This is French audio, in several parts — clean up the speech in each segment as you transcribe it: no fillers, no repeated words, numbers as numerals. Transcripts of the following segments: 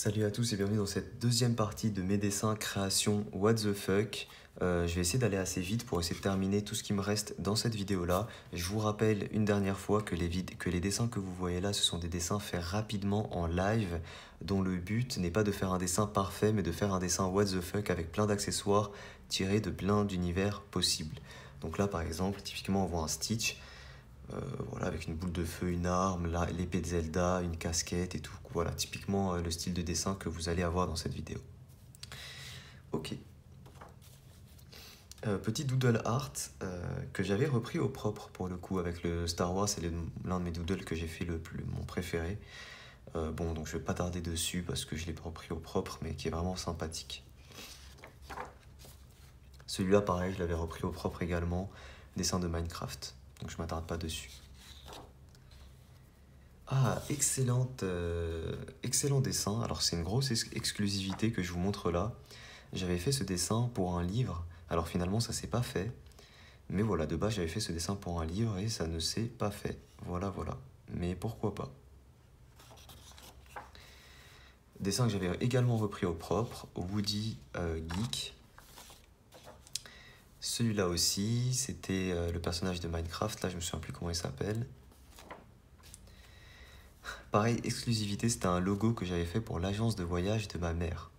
Salut à tous et bienvenue dans cette deuxième partie de mes dessins création What the fuck. Je vais essayer d'aller assez vite pour essayer de terminer tout ce qui me reste dans cette vidéo là. Je vous rappelle une dernière fois que les dessins que vous voyez là, ce sont des dessins faits rapidement en live, dont le but n'est pas de faire un dessin parfait mais de faire un dessin What the fuck avec plein d'accessoires tirés de plein d'univers possibles. Donc là par exemple, typiquement on voit un Stitch. Voilà, avec une boule de feu, une arme, l'épée de Zelda, une casquette et tout. Voilà, typiquement le style de dessin que vous allez avoir dans cette vidéo. Ok. Petit doodle art que j'avais repris au propre pour le coup avec le Star Wars, c'est l'un de mes doodles que j'ai fait mon préféré. Bon, donc je vais pas tarder dessus parce que je l'ai repris au propre, mais qui est vraiment sympathique. Celui-là, pareil, je l'avais repris au propre également, dessin de Minecraft, donc je m'attarde pas dessus. Ah, excellent dessin. Alors c'est une grosse exclusivité que je vous montre là. J'avais fait ce dessin pour un livre. Alors finalement ça s'est pas fait. Mais voilà, de base j'avais fait ce dessin pour un livre et ça ne s'est pas fait. Voilà. Mais pourquoi pas. Dessin que j'avais également repris au propre, Woody Geek. Celui-là aussi, c'était le personnage de Minecraft. Là je me souviens plus comment il s'appelle. Pareil, exclusivité, c'était un logo que j'avais fait pour l'agence de voyage de ma mère.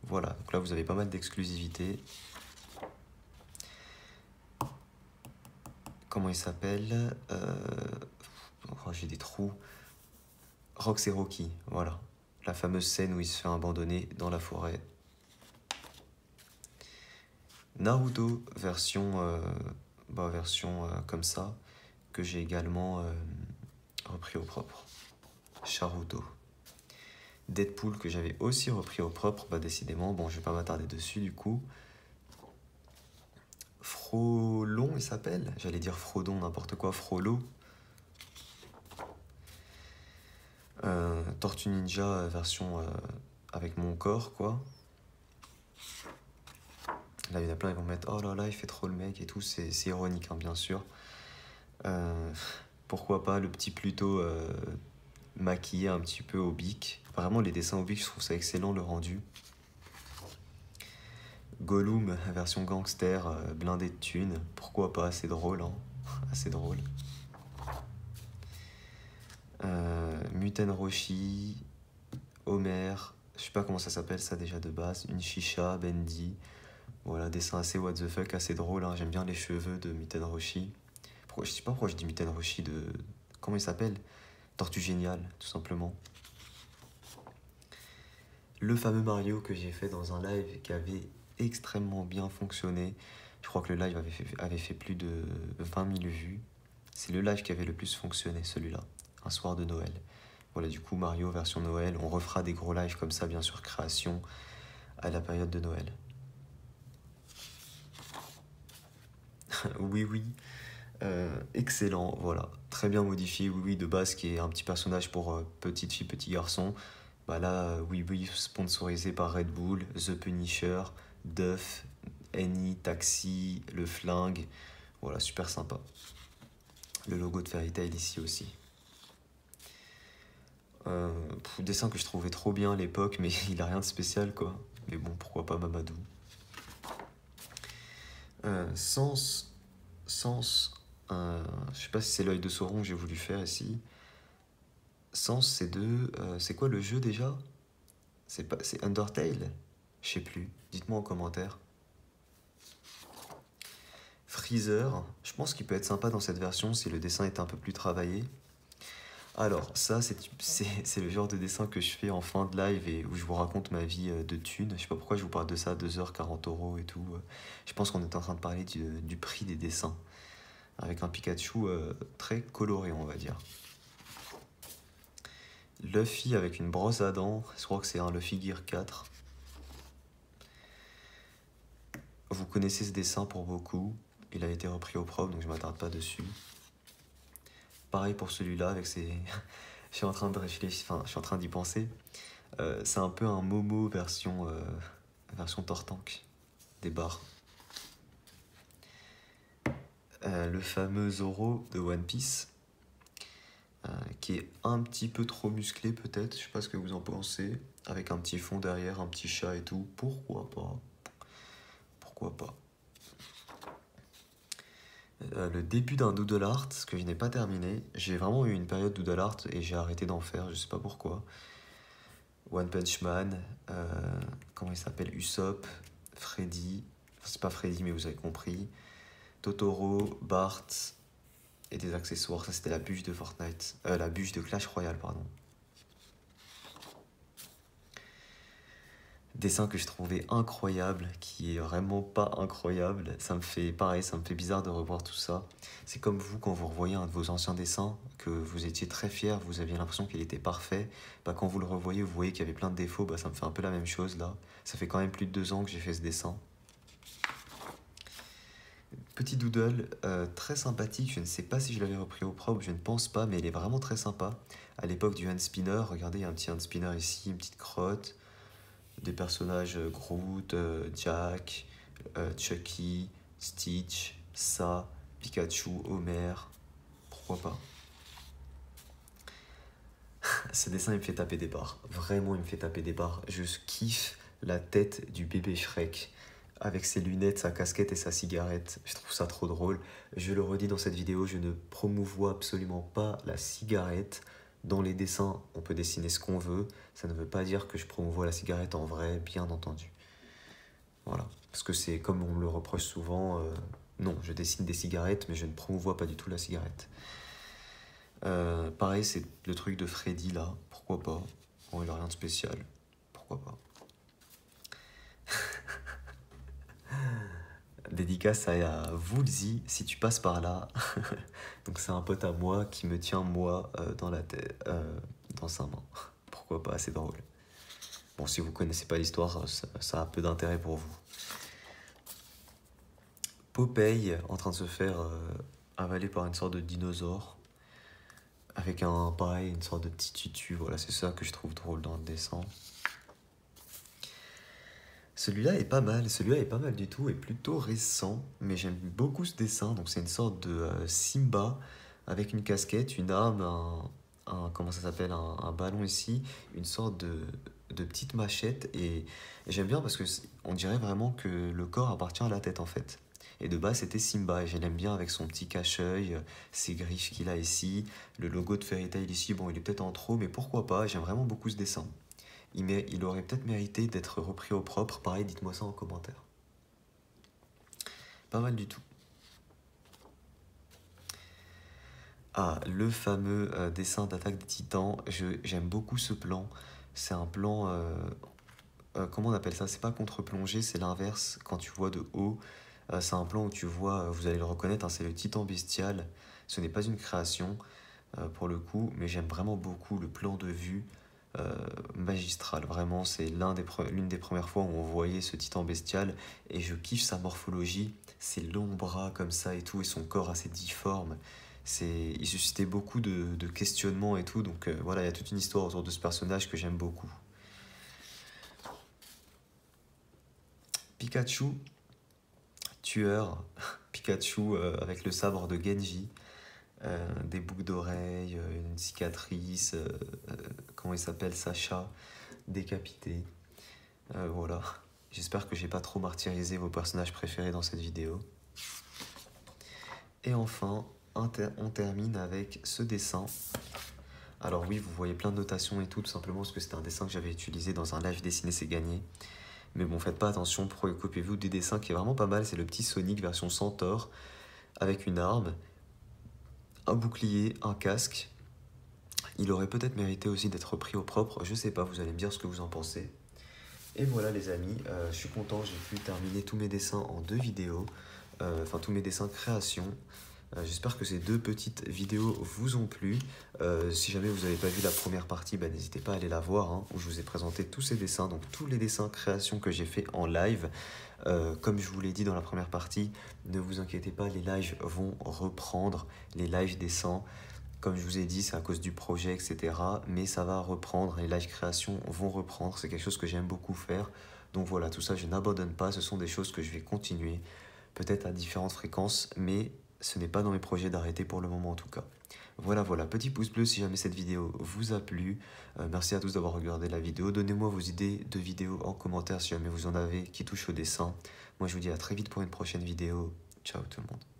Voilà, donc là vous avez pas mal d'exclusivité. Comment il s'appelle oh, j'ai des trous. Rox et Rocky, voilà. La fameuse scène où il se fait abandonner dans la forêt. Naruto, version comme ça, que j'ai également repris au propre. Sharuto. Deadpool que j'avais aussi repris au propre, bah décidément, bon je vais pas m'attarder dessus du coup. Frolon il s'appelle, j'allais dire Frodon, n'importe quoi, Frollo. Tortue Ninja version avec mon corps quoi. Là il y en a plein, ils vont mettre oh là là il fait trop le mec et tout, c'est ironique hein, bien sûr. Pourquoi pas le petit Pluto maquillé un petit peu au bic. Vraiment les dessins au bic je trouve ça excellent le rendu. Gollum version gangster blindé de thunes, pourquoi pas, assez drôle hein. Assez drôle. Muten Roshi, Homer, je sais pas comment ça s'appelle ça déjà de base, une chicha, Bendy. Voilà, dessin assez what the fuck, assez drôle, hein. J'aime bien les cheveux de Muten Roshi. Je sais pas pourquoi je dis Muten Roshi de... Comment il s'appelle? Tortue Géniale, tout simplement. Le fameux Mario que j'ai fait dans un live qui avait extrêmement bien fonctionné. Je crois que le live avait fait plus de 20 000 vues. C'est le live qui avait le plus fonctionné, celui-là. Un soir de Noël. Voilà, du coup, Mario version Noël. On refera des gros lives comme ça, bien sûr, création à la période de Noël. Oui. Excellent, voilà. Très bien modifié, oui, de base, qui est un petit personnage pour petite fille, petit garçon. Bah là, oui, sponsorisé par Red Bull, The Punisher, Duff, Annie, Taxi, Le Flingue. Voilà, super sympa. Le logo de Fairy Tail ici aussi. Dessin que je trouvais trop bien à l'époque, mais il a rien de spécial quoi. Mais bon, pourquoi pas Mamadou. Sens, je sais pas si c'est l'œil de Sauron que j'ai voulu faire ici. Sens, c'est quoi le jeu déjà? C'est Undertale? Je sais plus, dites-moi en commentaire. Freezer, je pense qu'il peut être sympa dans cette version si le dessin est un peu plus travaillé. Alors, ça, c'est le genre de dessin que je fais en fin de live et où je vous raconte ma vie de thunes. Je sais pas pourquoi je vous parle de ça, 2h, 40 € et tout. Je pense qu'on est en train de parler du prix des dessins. Avec un Pikachu très coloré, on va dire. Luffy avec une brosse à dents. Je crois que c'est un Luffy Gear 4. Vous connaissez ce dessin pour beaucoup. Il a été repris au propre, donc je m'attarde pas dessus. Pareil pour celui-là, avec ses... je suis en train de réfléchir, enfin, je suis en train d'y penser. C'est un peu un Momo version Tortank, des barres. Le fameux Zoro de One Piece. qui est un petit peu trop musclé peut-être, je sais pas ce que vous en pensez, avec un petit fond derrière, un petit chat et tout, pourquoi pas, pourquoi pas. Le début d'un doodle art, ce que je n'ai pas terminé, j'ai vraiment eu une période doodle art et j'ai arrêté d'en faire, je sais pas pourquoi. One Punch Man, comment il s'appelle, Usopp, Freddy, enfin, c'est pas Freddy mais vous avez compris, Totoro, Bart et des accessoires, ça c'était la bûche de Fortnite, la bûche de Clash Royale pardon. Dessin que je trouvais incroyable, qui est vraiment pas incroyable, ça me fait pareil, ça me fait bizarre de revoir tout ça. C'est comme vous quand vous revoyez un de vos anciens dessins, que vous étiez très fier, vous aviez l'impression qu'il était parfait, bah quand vous le revoyez, vous voyez qu'il y avait plein de défauts, bah ça me fait un peu la même chose là. Ça fait quand même plus de 2 ans que j'ai fait ce dessin. Petit doodle, très sympathique, je ne sais pas si je l'avais repris au propre, je ne pense pas, mais il est vraiment très sympa. À l'époque du hand spinner, regardez, il y a un petit hand spinner ici, une petite crotte, des personnages Groot, Jack, Chucky, Stitch, Sa, Pikachu, Homer, pourquoi pas. Ce dessin il me fait taper des barres, vraiment il me fait taper des barres, je kiffe la tête du bébé Shrek avec ses lunettes, sa casquette et sa cigarette, je trouve ça trop drôle. Je le redis dans cette vidéo, je ne promouvois absolument pas la cigarette. Dans les dessins, on peut dessiner ce qu'on veut, ça ne veut pas dire que je promouvois la cigarette en vrai, bien entendu. Voilà, parce que c'est comme on me le reproche souvent, non, je dessine des cigarettes, mais je ne promouvois pas du tout la cigarette. Pareil, c'est le truc de Freddy là, pourquoi pas. Bon, il a rien de spécial, pourquoi pas. Dédicace à Woolsey, si tu passes par là. Donc c'est un pote à moi qui me tient moi dans la tête, dans sa main. Pourquoi pas, c'est drôle. Bon, si vous connaissez pas l'histoire, ça a peu d'intérêt pour vous. Popeye en train de se faire avaler par une sorte de dinosaure. Avec un, pareil, une sorte de petit tutu. Voilà, c'est ça que je trouve drôle dans le dessin. Celui-là est pas mal, du tout, est plutôt récent, mais j'aime beaucoup ce dessin. Donc c'est une sorte de Simba avec une casquette, une arme, comment ça s'appelle, un ballon ici, une sorte de petite machette. Et j'aime bien parce que on dirait vraiment que le corps appartient à la tête en fait. Et de base c'était Simba et je l'aime bien avec son petit cache-œil, ses griffes qu'il a ici, le logo de Fairy Tail ici, bon il est peut-être en trop, mais pourquoi pas, j'aime vraiment beaucoup ce dessin. Il aurait peut-être mérité d'être repris au propre. Pareil, dites-moi ça en commentaire. Pas mal du tout. Ah, le fameux dessin d'Attaque des Titans. J'aime beaucoup ce plan. C'est un plan... comment on appelle ça? C'est pas contre-plongée, c'est l'inverse. Quand tu vois de haut, c'est un plan où tu vois, vous allez le reconnaître, hein, c'est le Titan bestial. Ce n'est pas une création, pour le coup, mais j'aime vraiment beaucoup le plan de vue. Magistral, vraiment c'est l'une des premières fois où on voyait ce titan bestial et je kiffe sa morphologie, ses longs bras comme ça et tout et son corps assez difforme, il suscitait beaucoup de questionnements et tout, donc voilà, il y a toute une histoire autour de ce personnage que j'aime beaucoup. Pikachu, tueur, Pikachu avec le sabre de Genji, des boucles d'oreilles, une cicatrice, comment il s'appelle, Sacha, décapité. Voilà, j'espère que j'ai pas trop martyrisé vos personnages préférés dans cette vidéo. Et enfin, on termine avec ce dessin. Alors oui, vous voyez plein de notations et tout simplement parce que c'était un dessin que j'avais utilisé dans un live dessiné c'est gagné. Mais bon, faites pas attention, copiez-vous des dessins qui est vraiment pas mal, c'est le petit Sonic version Centaure, avec une arme, un bouclier, un casque. Il aurait peut-être mérité aussi d'être repris au propre, je sais pas, vous allez me dire ce que vous en pensez. Et voilà les amis, je suis content, j'ai pu terminer tous mes dessins en 2 vidéos, enfin tous mes dessins création. J'espère que ces 2 petites vidéos vous ont plu. Si jamais vous n'avez pas vu la première partie, bah, n'hésitez pas à aller la voir, hein, où je vous ai présenté tous ces dessins, donc tous les dessins création que j'ai fait en live. Comme je vous l'ai dit dans la première partie, ne vous inquiétez pas, les lives vont reprendre, les lives dessins. Comme je vous ai dit, c'est à cause du projet, etc. Mais ça va reprendre, les live créations vont reprendre, c'est quelque chose que j'aime beaucoup faire. Donc voilà, tout ça, je n'abandonne pas, ce sont des choses que je vais continuer, peut-être à différentes fréquences, mais ce n'est pas dans mes projets d'arrêter pour le moment en tout cas. Voilà, petit pouce bleu si jamais cette vidéo vous a plu. Merci à tous d'avoir regardé la vidéo. Donnez-moi vos idées de vidéos en commentaire si jamais vous en avez qui touchent au dessin. Moi je vous dis à très vite pour une prochaine vidéo. Ciao tout le monde.